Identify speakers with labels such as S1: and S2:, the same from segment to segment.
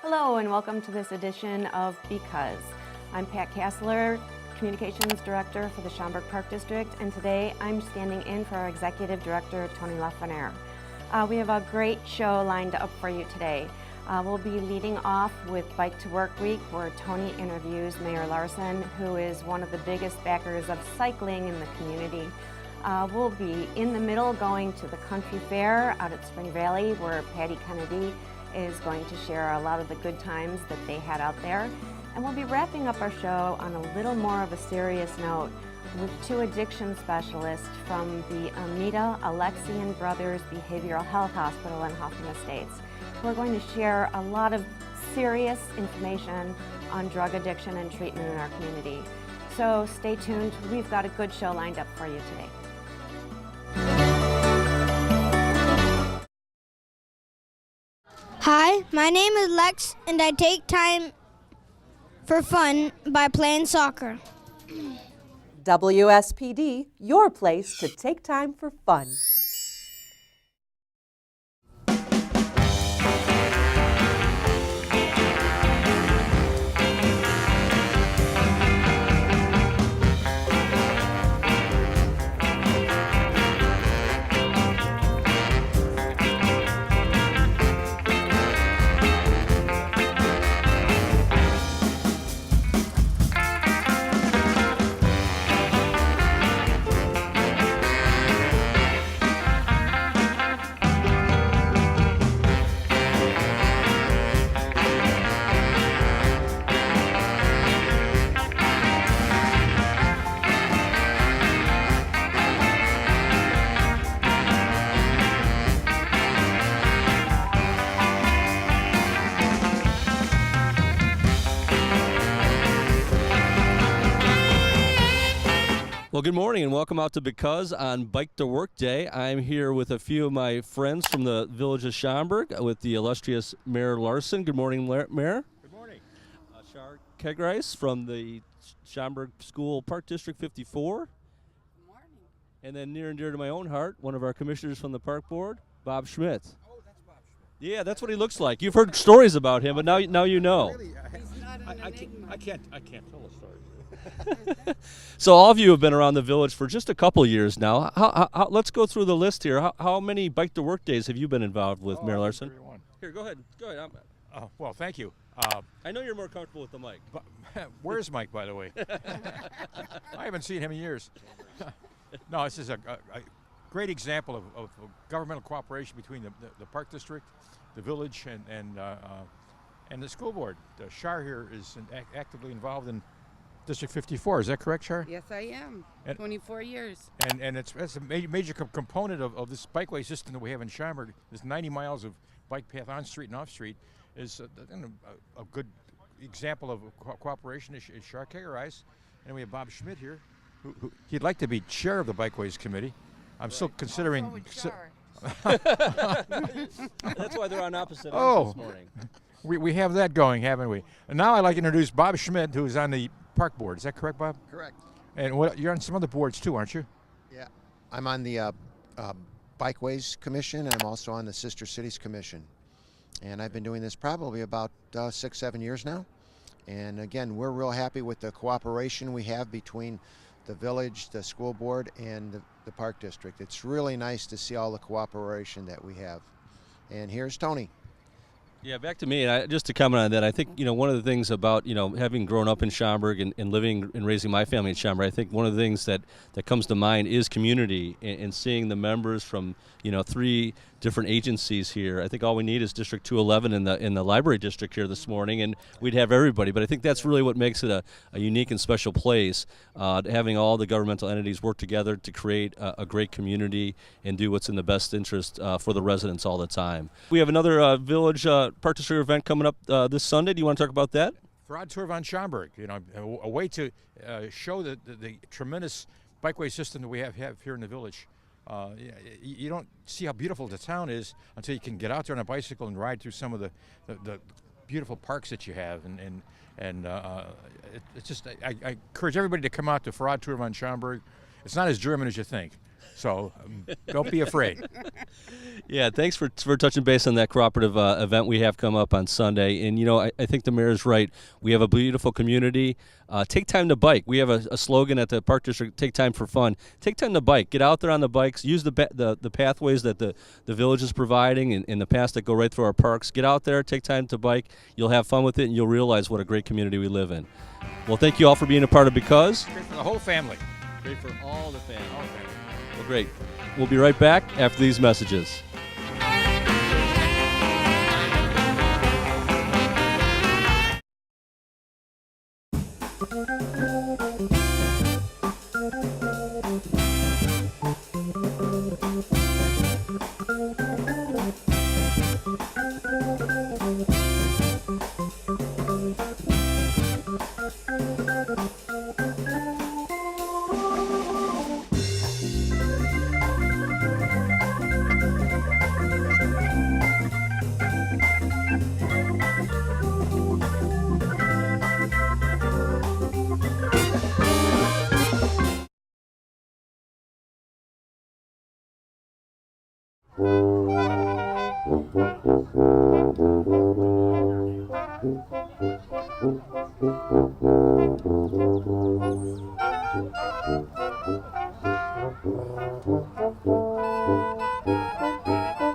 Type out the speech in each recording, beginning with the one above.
S1: Hello and welcome to this edition of BCUZ. I'm Pat Casler, Communications Director for the Schaumburg Park District, and today I'm standing in for our Executive Director, Tony LaFrenere. We have a great show lined up for you today. We'll be leading off with Bike to Work Week, where Tony interviews Mayor Larson, who is one of the biggest backers of cycling in the community. We'll be in the middle going to the country fair out at Spring Valley, where Patty Kennedy is going to share a lot of the good times that they had out there. And we'll be wrapping up our show on a little more of a serious note with two addiction specialists from the Amita Alexian Brothers Behavioral Health Hospital in Hoffman Estates. We're going to share a lot of serious information on drug addiction and treatment in our community. So stay tuned, we've got a good show lined up for you today.
S2: Hi, my name is Lex, and I take time for fun by playing soccer.
S3: WSPD, your place to take time for fun.
S4: Well, good morning and welcome out to BCUZ on Bike to Work Day. I'm here with a few of my friends from the village of Schaumburg with the illustrious Mayor Larson. Good morning, Mayor.
S5: Good morning.
S4: Kegarise from the Schaumburg School Park District 54.
S6: Good morning.
S4: And then near and dear to my own heart, one of our commissioners from the Park Board, Bob Schmidt.
S5: Oh, that's Bob Schmidt.
S4: Yeah, that's what he looks like. You've heard stories about him, but now you know.
S5: Really?
S6: He's not an enigma.
S5: I can't tell a story.
S4: So all of you have been around the village for just a couple years now. Let's go through the list here. How many Bike to Work days have you been involved with, Mayor Larson?
S5: 31.
S4: Here, go ahead.
S5: Well, thank you.
S4: I know you're more comfortable with the mic.
S5: But, where's Mike, by the way? I haven't seen him in years. No, this is a great example of governmental cooperation between the Park District, the village, and the school board. Shar here is actively involved in District 54. Is that correct, Shar?
S6: Yes, I am. 24 years.
S5: And it's a major component of this bikeway system that we have in Schaumburg. This 90 miles of bike path on street and off street is a good example of cooperation is Shar Kegarise. And we have Bob Schmidt here, who he'd like to be chair of the Bikeways Committee. I'm still considering.
S4: That's why they're on opposite ends this morning.
S5: We have that going, haven't we? And now I'd like to introduce Bob Schmidt, who is on the Park Board. Is that correct, Bob?
S7: Correct.
S5: And you're on some other boards too, aren't you?
S7: Yeah. I'm on the Bikeways Commission, and I'm also on the Sister Cities Commission. And I've been doing this probably about 6-7 years now. And again, we're real happy with the cooperation we have between the village, the school board, and the Park District. It's really nice to see all the cooperation that we have. And here's Tony.
S4: Yeah, back to me. And just to comment on that, I think one of the things about having grown up in Schaumburg and living and raising my family in Schaumburg, I think one of the things that comes to mind is community and seeing the members from 3 different agencies here. I think all we need is District 211 in the library district here this morning, and we'd have everybody. But I think that's really what makes it a unique and special place, having all the governmental entities work together to create a great community and do what's in the best interest for the residents all the time. We have another village Park District event coming up this Sunday. Do you want to talk about that?
S5: Fraud Tour von Schaumburg, a way to show the tremendous bikeway system that we have here in the village. You don't see how beautiful the town is until you can get out there on a bicycle and ride through some of the beautiful parks that you have, and it's just I encourage everybody to come out to Fraud Tour von Schaumburg. It's not as German as you think. So don't be afraid.
S4: Yeah, thanks for touching base on that cooperative event we have come up on Sunday. And, I think the mayor's right. We have a beautiful community. Take time to bike. We have a slogan at the Park District, take time for fun. Take time to bike. Get out there on the bikes. Use the pathways that the village is providing and the paths that go right through our parks. Get out there, take time to bike. You'll have fun with it, and you'll realize what a great community we live in. Well, thank you all for being a part of Because.
S5: Great for the whole family.
S4: Great for all the family.
S5: All family.
S4: Well, great. We'll be right back after these messages.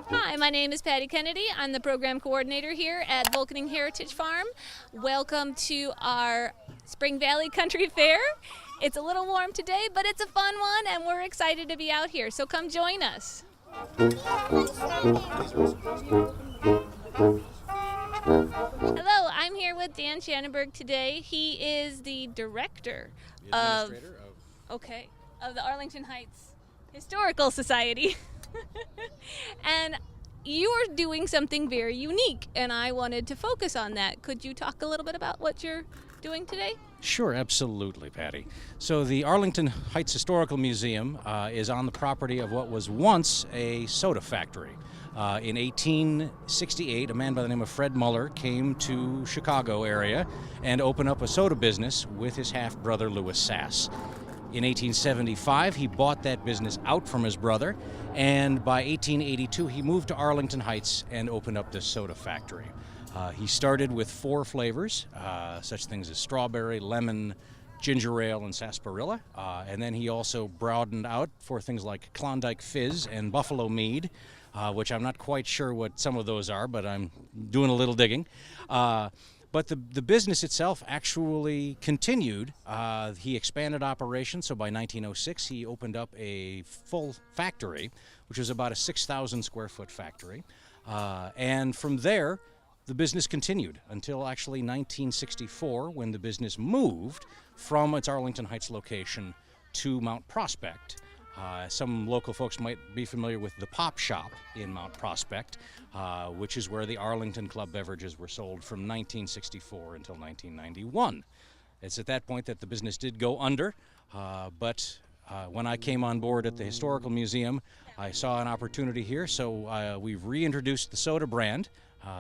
S8: Hi, my name is Patty Kennedy. I'm the program coordinator here at Vulcaning Heritage Farm. Welcome to our Spring Valley Country Fair. It's a little warm today, but it's a fun one, and we're excited to be out here. So come join us. Hello, I'm here with Dan Shannenberg today. He is the director of the Arlington Heights Historical Society. And you're doing something very unique, and I wanted to focus on that. Could you talk a little bit about what you're doing today?
S9: Sure, absolutely, Patty. So the Arlington Heights Historical Museum is on the property of what was once a soda factory. In 1868, a man by the name of Fred Muller came to Chicago area and opened up a soda business with his half-brother Louis Sass. In 1875, he bought that business out from his brother, and by 1882, he moved to Arlington Heights and opened up this soda factory. He started with 4 flavors, such things as strawberry, lemon, ginger ale, and sarsaparilla. And then he also broadened out for things like Klondike Fizz and Buffalo Mead, which I'm not quite sure what some of those are, but I'm doing a little digging. But the business itself actually continued. He expanded operations, so by 1906 he opened up a full factory, which was about a 6,000 square foot factory. And from there, the business continued until actually 1964, when the business moved from its Arlington Heights location to Mount Prospect. Some local folks might be familiar with the Pop Shop in Mount Prospect, which is where the Arlington Club beverages were sold from 1964 until 1991. It's at that point that the business did go under, but when I came on board at the Historical Museum, I saw an opportunity here, so we've reintroduced the soda brand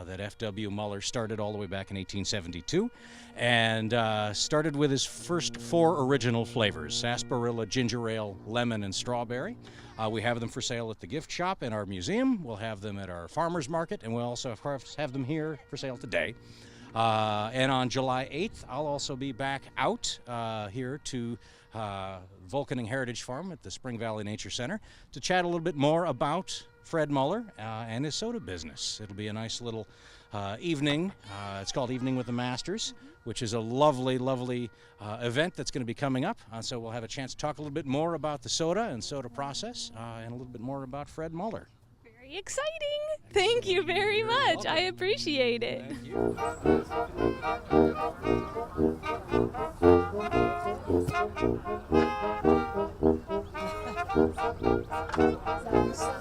S9: that F.W. Muller started all the way back in 1872, and started with his first 4 original flavors: sarsaparilla, ginger ale, lemon, and strawberry. We have them for sale at the gift shop in our museum. We'll have them at our farmers market, and we'll also, of course, have them here for sale today. And on July 8th, I'll also be back out here to Vulcaning Heritage Farm at the Spring Valley Nature Center to chat a little bit more about Fred Muller and his soda business. It'll be a nice little evening. It's called Evening with the Masters, which is a lovely, lovely event that's going to be coming up. So we'll have a chance to talk a little bit more about the soda and soda process, and a little bit more about Fred Muller.
S8: Very exciting. Thank you very much. I appreciate it.
S9: Thank you.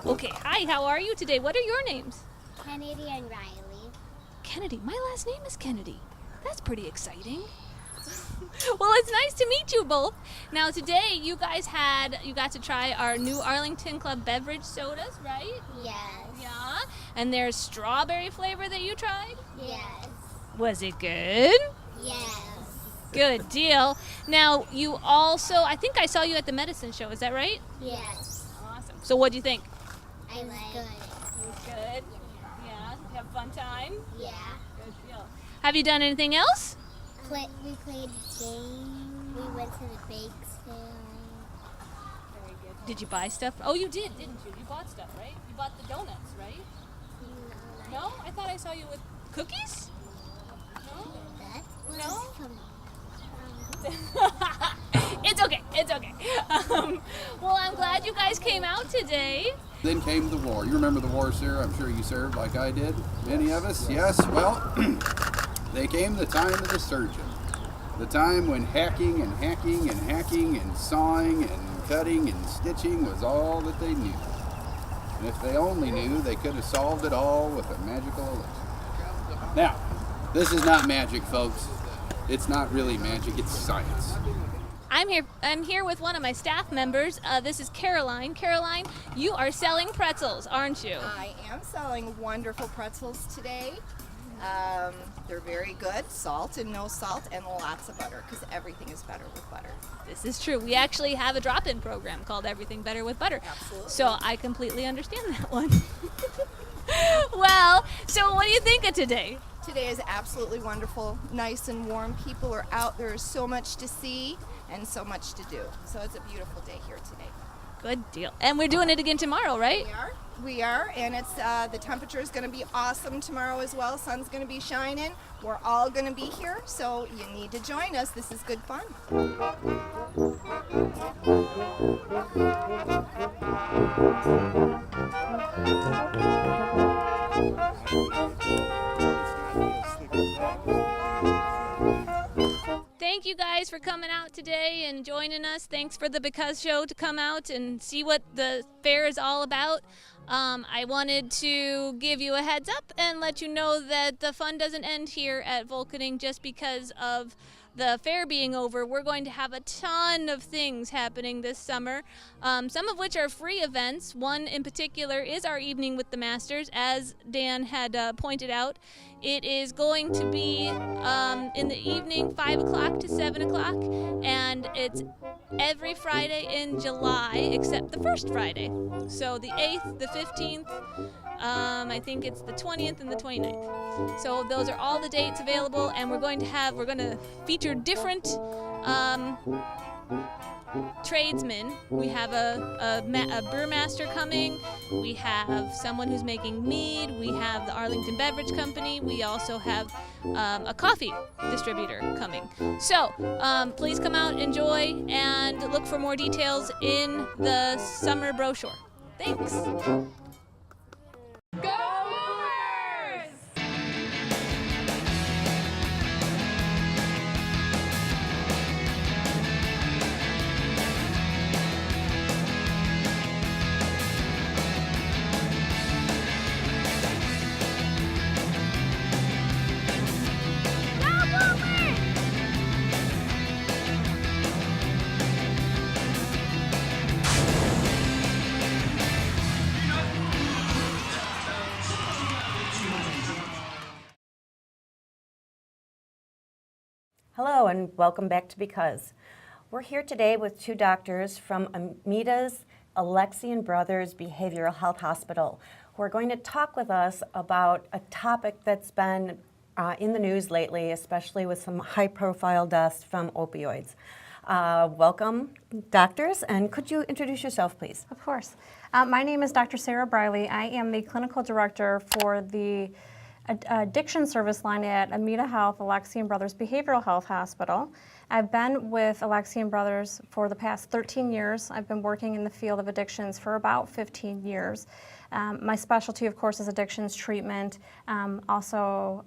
S8: Okay, hi, how are you today? What are your names?
S10: Kennedy and Riley.
S8: Kennedy. My last name is Kennedy. That's pretty exciting. Well, it's nice to meet you both. Now today you guys got to try our new Arlington Club beverage sodas, right?
S10: Yes.
S8: Yeah. And there's strawberry flavor that you tried?
S10: Yes.
S8: Was it good?
S10: Yes.
S8: Good deal. Now you also, I think I saw you at the medicine show, is that right?
S10: Yes.
S8: Awesome. So what do you think?
S10: It was good.
S8: It was good. Yeah. Have a fun time.
S10: Yeah.
S8: Good deal. Have you done anything else?
S10: We played games. We went to the bake sale.
S8: Very good. Did you buy stuff? Oh, you did, didn't you? You bought stuff, right? You bought the donuts, right? No? I thought I saw you with cookies? No?
S10: That
S8: No?
S10: was from
S8: It's okay. It's okay. Well, I'm glad you guys came out today.
S11: Then came the war. You remember the war, sir? I'm sure you served like I did. Many of us? Yes. Well, they came the time of the surgeon. The time when hacking and hacking and hacking and sawing and cutting and stitching was all that they knew. And if they only knew, they could have solved it all with a magical elixir. Now, this is not magic, folks. It's not really magic, it's science.
S8: I'm here with one of my staff members. This is Caroline. Caroline, you are selling pretzels, aren't you?
S12: I am selling wonderful pretzels today. They're very good, salt and no salt, and lots of butter, because everything is better with butter.
S8: This is true. We actually have a drop-in program called Everything Better with Butter.
S12: Absolutely.
S8: So I completely understand that one. Well, so what do you think of today?
S12: Today is absolutely wonderful, nice and warm. People are out. There is so much to see and so much to do. So it's a beautiful day here today.
S8: Good deal. And we're doing it again tomorrow, right?
S12: We are, and it's the temperature is going to be awesome tomorrow as well. Sun's going to be shining. We're all going to be here, so you need to join us. This is good fun.
S8: Thank you guys for coming out today and joining us. Thanks for the Because Show to come out and see what the fair is all about. I wanted to give you a heads up and let you know that the fun doesn't end here at Vulcaning just because of the fair being over. We're going to have a ton of things happening this summer, some of which are free events. One in particular is our Evening with the Masters, as Dan had pointed out. It is going to be in the evening, 5 o'clock to 7 o'clock, and it's every Friday in July except the first Friday. So the 8th, the 15th, I think it's the 20th and the 29th. So those are all the dates available, and we're going to feature different tradesmen. We have a brewmaster coming. We have someone who's making mead. We have the Arlington Beverage Company. We also have a coffee distributor coming. So please come out, enjoy, and look for more details in the summer brochure. Thanks. Go Brewers!
S1: Hello and welcome back to Because. We're here today with two doctors from Amita's Alexian Brothers Behavioral Health Hospital who are going to talk with us about a topic that's been in the news lately, especially with some high-profile deaths from opioids. Welcome, doctors, and could you introduce yourself, please?
S13: Of course. My name is Dr. Sarah Briley. I am the clinical director for the addiction service line at Amita Health Alexian Brothers Behavioral Health Hospital. I've been with Alexian Brothers for the past 13 years. I've been working in the field of addictions for about 15 years. My specialty, of course, is addictions treatment, also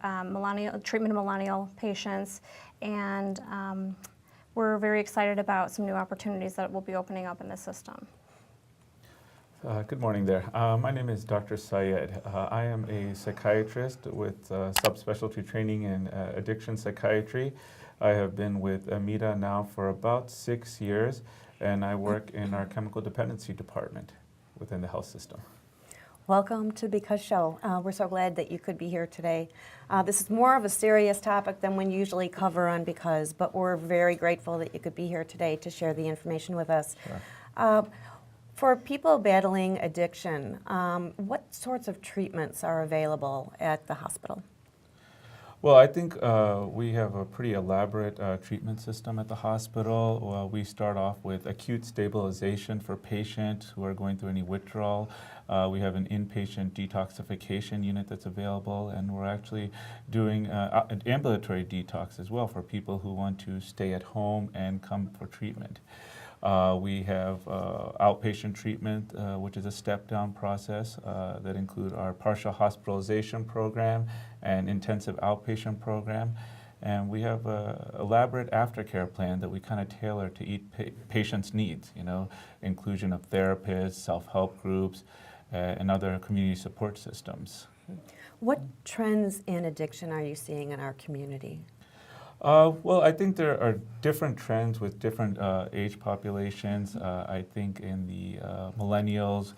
S13: treatment of millennial patients, and we're very excited about some new opportunities that will be opening up in the system.
S14: Good morning there. My name is Dr. Syed. I am a psychiatrist with subspecialty training in addiction psychiatry. I have been with Amita now for about 6 years, and I work in our chemical dependency department within the health system.
S1: Welcome to Because Show. We're so glad that you could be here today. This is more of a serious topic than we usually cover on Because, but we're very grateful that you could be here today to share the information with us.
S14: Sure.
S1: For people battling addiction, what sorts of treatments are available at the hospital?
S14: Well, I think we have a pretty elaborate treatment system at the hospital. Well, we start off with acute stabilization for patients who are going through any withdrawal. We have an inpatient detoxification unit that's available, and we're actually doing an ambulatory detox as well for people who want to stay at home and come for treatment. We have outpatient treatment, which is a step-down process that include our partial hospitalization program and intensive outpatient program. And we have an elaborate aftercare plan that we kind of tailor to each patient's needs, you know, inclusion of therapists, self-help groups, and other community support systems.
S1: What trends in addiction are you seeing in our community?
S14: Well, I think there are different trends with different age populations. I think in the millennials,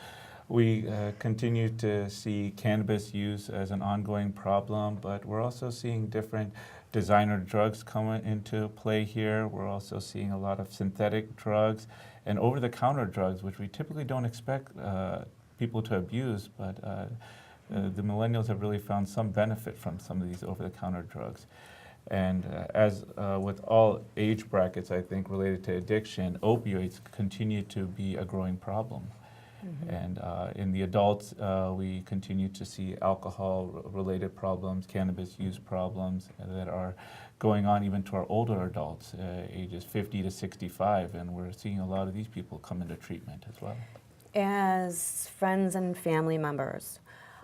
S14: we continue to see cannabis use as an ongoing problem, but we're also seeing different designer drugs come into play here. We're also seeing a lot of synthetic drugs and over-the-counter drugs, which we typically don't expect people to abuse, but the millennials have really found some benefit from some of these over-the-counter drugs. And as with all age brackets, I think, related to addiction, opioids continue to be a growing problem. Mm-hmm. And in the adults, we continue to see alcohol-related problems, cannabis use problems that are going on even to our older adults, ages 50 to 65, and we're seeing a lot of these people come into treatment as well.
S1: As friends and family members,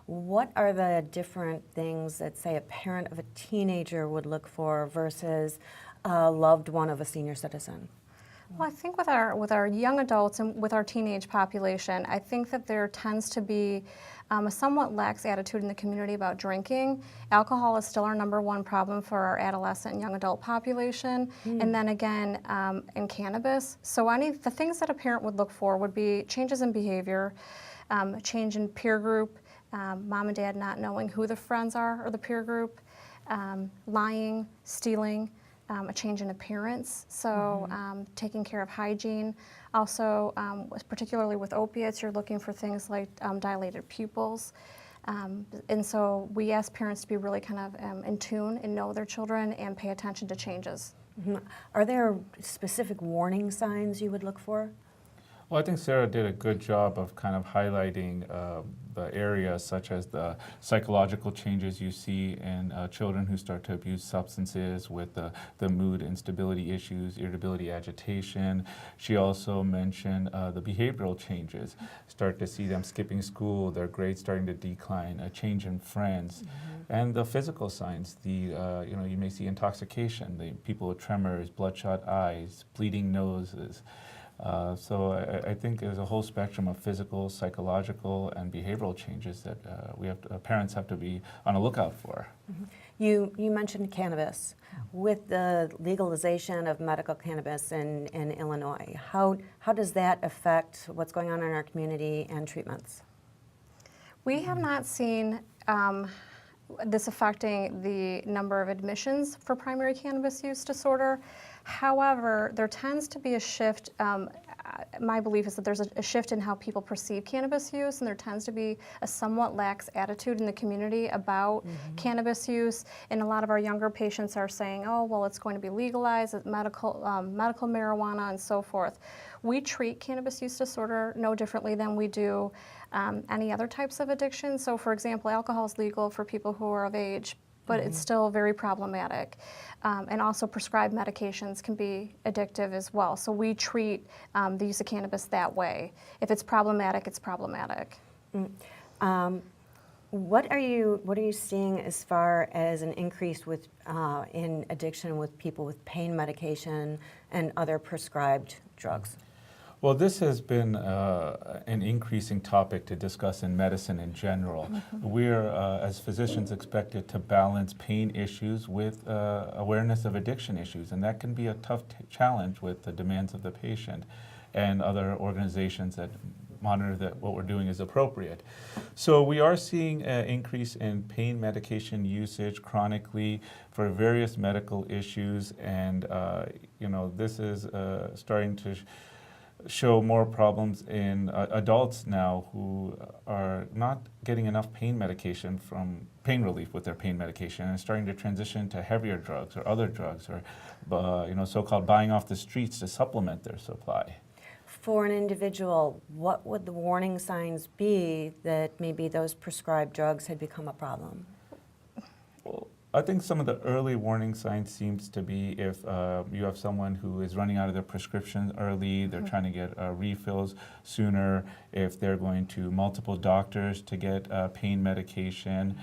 S1: what are the different things that, say, a parent of a teenager would look for versus a loved one of a senior citizen?
S13: Well, I think with our young adults and with our teenage population, I think that there tends to be a somewhat lax attitude in the community about drinking. Alcohol is still our #1 problem for our adolescent and young adult population, and then again in cannabis. So the things that a parent would look for would be changes in behavior, change in peer group, mom and dad not knowing who the friends are or the peer group, lying, stealing, a change in appearance, so taking care of hygiene. Also, particularly with opiates, you're looking for things like dilated pupils. And so we ask parents to be really kind of in tune and know their children and pay attention to changes.
S1: Mm-hmm. Are there specific warning signs you would look for?
S14: Well, I think Sarah did a good job of kind of highlighting the areas such as the psychological changes you see in children who start to abuse substances with the mood instability issues, irritability, agitation. She also mentioned the behavioral changes. Start to see them skipping school, their grades starting to decline, a change in friends. And the physical signs, you may see intoxication, the people with tremors, bloodshot eyes, bleeding noses. So I think there's a whole spectrum of physical, psychological, and behavioral changes that parents have to be on a lookout for.
S1: Mm-hmm. You mentioned cannabis. With the legalization of medical cannabis in Illinois, how does that affect what's going on in our community and treatments?
S13: We have not seen this affecting the number of admissions for primary cannabis use disorder. However, there tends to be a shift. My belief is that there's a shift in how people perceive cannabis use, and there tends to be a somewhat lax attitude in the community about cannabis use. And a lot of our younger patients are saying, oh, well, it's going to be legalized, it's medical marijuana, and so forth. We treat cannabis use disorder no differently than we do any other types of addiction. So, for example, alcohol is legal for people who are of age, but it's still very problematic. And also prescribed medications can be addictive as well. So we treat the use of cannabis that way. If it's problematic, it's problematic.
S1: What are you seeing as far as an increase in addiction with people with pain medication and other prescribed drugs?
S14: Well, this has been an increasing topic to discuss in medicine in general. We're, as physicians, expected to balance pain issues with awareness of addiction issues, and that can be a tough challenge with the demands of the patient and other organizations that monitor that what we're doing is appropriate. So we are seeing an increase in pain medication usage chronically for various medical issues, and this is starting to show more problems in adults now who are not getting enough pain medication from pain relief with their pain medication and starting to transition to heavier drugs or other drugs or so-called buying off the streets to supplement their supply.
S1: For an individual, what would the warning signs be that maybe those prescribed drugs had become a problem?
S14: Well, I think some of the early warning signs seems to be if you have someone who is running out of their prescription early, they're trying to get refills sooner, if they're going to multiple doctors to get pain medication,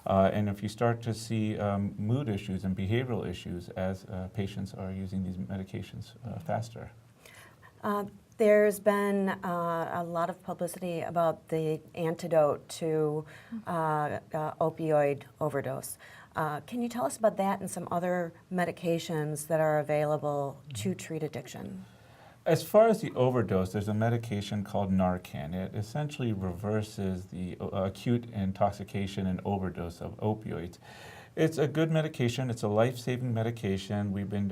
S14: and if you start to see mood issues and behavioral issues as patients are using these medications faster.
S1: There's been a lot of publicity about the antidote to opioid overdose. Can you tell us about that and some other medications that are available to treat addiction?
S14: As far as the overdose, there's a medication called Narcan. It essentially reverses the acute intoxication and overdose of opioids. It's a good medication. It's a life-saving medication. We've been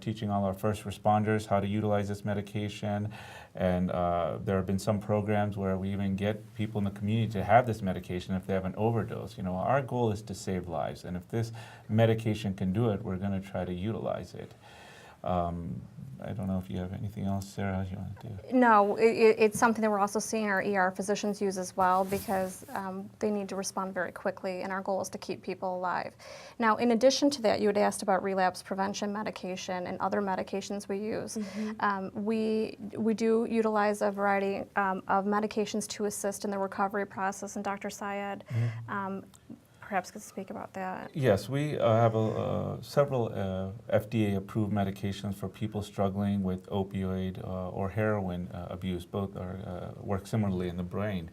S14: teaching all our first responders how to utilize this medication, and there have been some programs where we even get people in the community to have this medication if they have an overdose. Our goal is to save lives, and if this medication can do it, we're going to try to utilize it. I don't know if you have anything else, Sarah, you want to do?
S13: No, it's something that we're also seeing our ER physicians use as well because they need to respond very quickly, and our goal is to keep people alive. Now, in addition to that, you had asked about relapse prevention medication and other medications we use. We do utilize a variety of medications to assist in the recovery process, and Dr. Syed perhaps could speak about that.
S14: Yes, we have several FDA-approved medications for people struggling with opioid or heroin abuse. Both work similarly in the brain.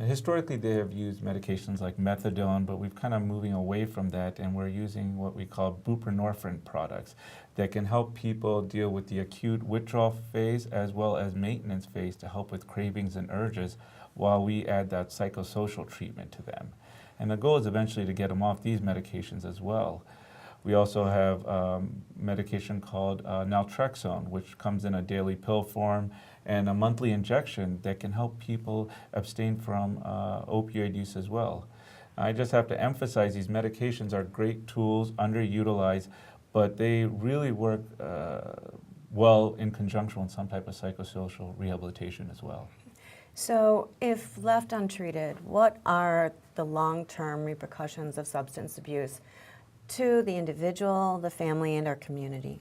S14: Historically, they have used medications like methadone, but we've kind of moving away from that, and we're using what we call buprenorphine products that can help people deal with the acute withdrawal phase as well as maintenance phase to help with cravings and urges while we add that psychosocial treatment to them. And the goal is eventually to get them off these medications as well. We also have medication called Naltrexone, which comes in a daily pill form, and a monthly injection that can help people abstain from opioid use as well. I just have to emphasize these medications are great tools, underutilized, but they really work well in conjunction with some type of psychosocial rehabilitation as well.
S1: So if left untreated, what are the long-term repercussions of substance abuse to the individual, the family, and our community?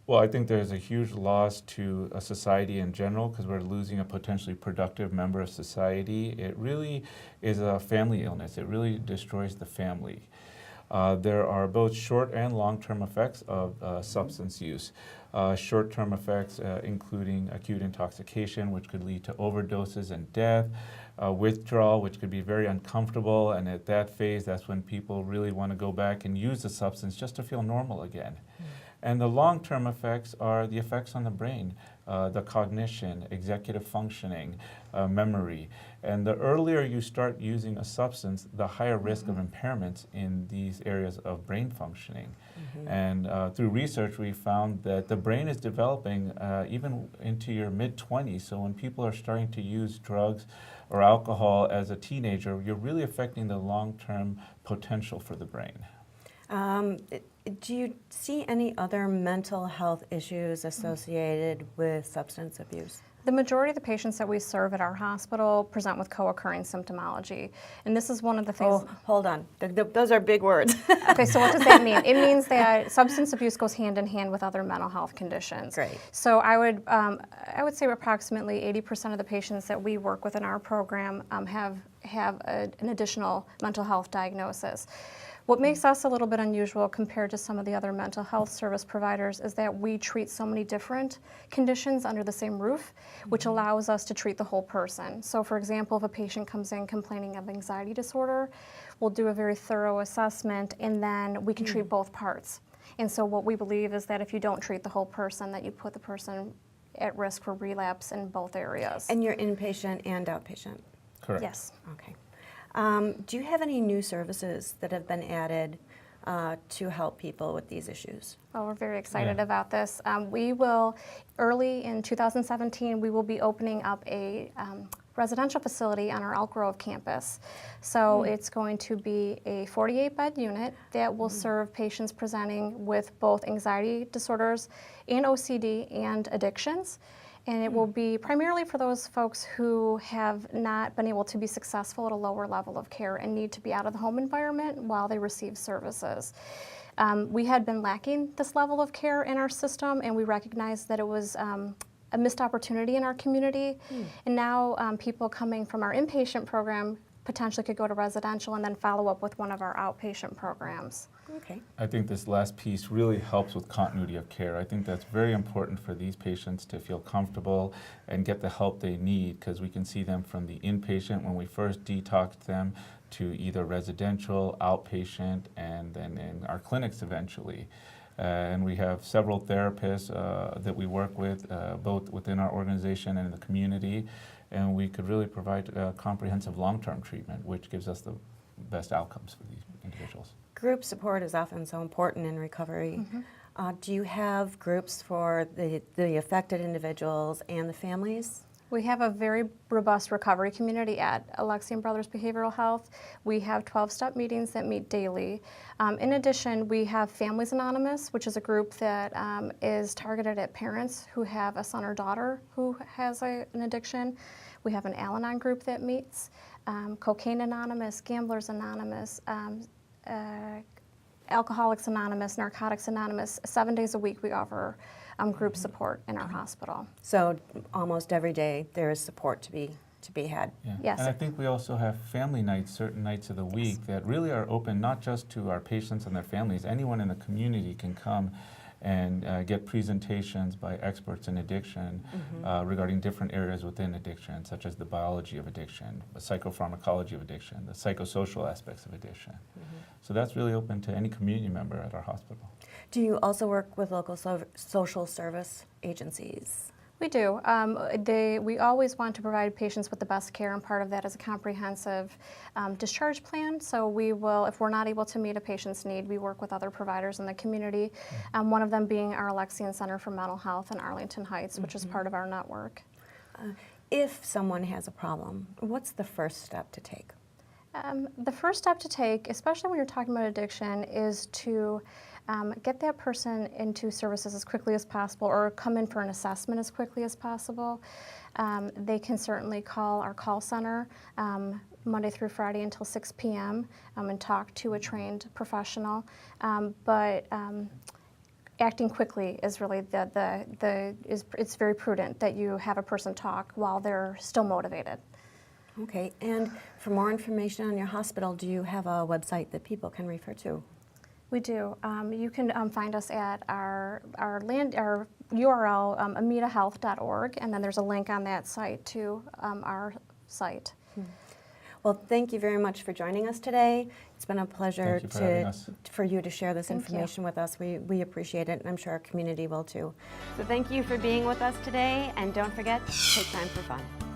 S14: Well, I think there's a huge loss to a society in general because we're losing a potentially productive member of society. It really is a family illness. It really destroys the family. There are both short and long-term effects of substance use. Short-term effects including acute intoxication, which could lead to overdoses and death, withdrawal, which could be very uncomfortable, and at that phase, that's when people really want to go back and use the substance just to feel normal again. And the long-term effects are the effects on the brain, the cognition, executive functioning, memory. And the earlier you start using a substance, the higher risk of impairments in these areas of brain functioning. And through research, we found that the brain is developing even into your mid-20s. So when people are starting to use drugs or alcohol as a teenager, you're really affecting the long-term potential for the brain.
S1: Do you see any other mental health issues associated with substance abuse?
S13: The majority of the patients that we serve at our hospital present with co-occurring symptomology. And this is one of the things...
S1: Oh, hold on. Those are big words.
S13: Okay, so what does that mean? It means that substance abuse goes hand in hand with other mental health conditions.
S1: Great.
S13: So I would say approximately 80% of the patients that we work with in our program have an additional mental health diagnosis. What makes us a little bit unusual compared to some of the other mental health service providers is that we treat so many different conditions under the same roof, which allows us to treat the whole person. So for example, if a patient comes in complaining of anxiety disorder, we'll do a very thorough assessment and then we can treat both parts. And so what we believe is that if you don't treat the whole person, that you put the person at risk for relapse in both areas.
S1: And you're inpatient and outpatient?
S14: Correct.
S13: Yes.
S1: Okay. Do you have any new services that have been added to help people with these issues?
S13: Well, we're very excited about this. We will, early in 2017, we will be opening up a residential facility on our Elk Grove campus. So it's going to be a 48-bed unit that will serve patients presenting with both anxiety disorders and OCD and addictions. And it will be primarily for those folks who have not been able to be successful at a lower level of care and need to be out of the home environment while they receive services. We had been lacking this level of care in our system, and we recognized that it was a missed opportunity in our community. And now people coming from our inpatient program potentially could go to residential and then follow up with one of our outpatient programs.
S1: Okay.
S14: I think this last piece really helps with continuity of care. I think that's very important for these patients to feel comfortable and get the help they need, because we can see them from the inpatient when we first detoxed them to either residential, outpatient, and then in our clinics eventually. And we have several therapists that we work with, both within our organization and in the community, and we could really provide comprehensive long-term treatment, which gives us the best outcomes for these individuals.
S1: Group support is often so important in recovery. Do you have groups for the affected individuals and the families?
S13: We have a very robust recovery community at Alexian Brothers Behavioral Health. We have 12-step meetings that meet daily. In addition, we have Families Anonymous, which is a group that is targeted at parents who have a son or daughter who has an addiction. We have an Al-Anon group that meets, Cocaine Anonymous, Gamblers Anonymous, Alcoholics Anonymous, Narcotics Anonymous. 7 days a week we offer group support in our hospital.
S1: So almost every day there is support to be had.
S14: Yeah.
S13: Yes.
S14: And I think we also have family nights, certain nights of the week that really are open not just to our patients and their families. Anyone in the community can come and get presentations by experts in addiction regarding different areas within addiction, such as the biology of addiction, the psychopharmacology of addiction, the psychosocial aspects of addiction. So that's really open to any community member at our hospital.
S1: Do you also work with local social service agencies?
S13: We do. We always want to provide patients with the best care, and part of that is a comprehensive discharge plan. So we will, if we're not able to meet a patient's need, we work with other providers in the community, one of them being our Alexian Center for Mental Health in Arlington Heights, which is part of our network.
S1: If someone has a problem, what's the first step to take?
S13: The first step to take, especially when you're talking about addiction, is to get that person into services as quickly as possible, or come in for an assessment as quickly as possible. They can certainly call our call center Monday through Friday until 6 p.m. And talk to a trained professional. But acting quickly is really it's very prudent that you have a person talk while they're still motivated.
S1: Okay, and for more information on your hospital, do you have a website that people can refer to?
S13: We do. You can find us at our URL, amitahealth.org, and then there's a link on that site to our site.
S1: Well, thank you very much for joining us today. It's been a pleasure for you to share this information with us. We appreciate it, and I'm sure our community will too. So thank you for being with us today, and don't forget, take time for fun.